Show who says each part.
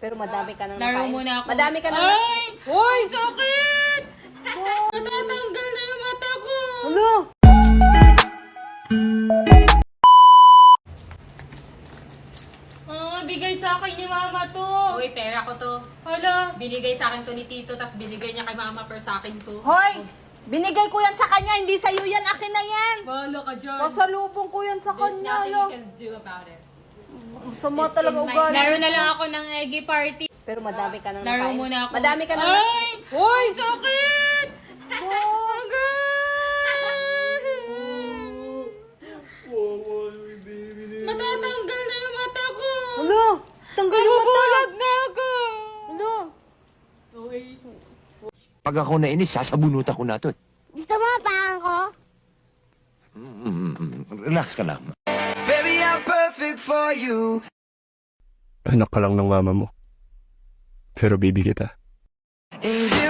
Speaker 1: Pero madami ka nang
Speaker 2: Laro
Speaker 1: nakain.
Speaker 2: muna ako.
Speaker 1: Madami ka nang...
Speaker 2: Ay!
Speaker 1: Hoy!
Speaker 2: Sakit! Matatanggal na yung mata ko!
Speaker 1: Ano?
Speaker 2: Bigay sa akin ni mama to.
Speaker 3: Uy, pera ko to.
Speaker 2: Hala.
Speaker 3: Binigay sa akin to ni Tito, tas binigay niya kay mama per sa akin to.
Speaker 1: Hoy! Binigay ko yan sa kanya, hindi sa'yo yan. Akin na yan.
Speaker 3: Bahala ka dyan.
Speaker 1: Pasalubong ko yan sa
Speaker 3: There's
Speaker 1: kanya.
Speaker 3: nothing you can do about it.
Speaker 1: Masama
Speaker 3: It's
Speaker 1: talaga
Speaker 3: in my
Speaker 1: ugali.
Speaker 2: Laro na lang ako ng eggy party.
Speaker 1: Pero madami ka nang
Speaker 2: Laro
Speaker 1: nakain.
Speaker 2: muna ako.
Speaker 1: Madami ka nang...
Speaker 2: Ay!
Speaker 1: Hoy!
Speaker 2: Sakit! Matatanggal na yung mata ko.
Speaker 1: Ano? Tanggal yung mata.
Speaker 2: Nagugulag na ako.
Speaker 1: Ano?
Speaker 3: Uy.
Speaker 4: Pag ako nainis, sasabunutan ko na to.
Speaker 5: Gusto mo parang ko?
Speaker 4: Relax ka lang.
Speaker 6: Baby, I'm perfect for you.
Speaker 7: Anak ka lang ng mama mo. Pero baby kita.
Speaker 6: And you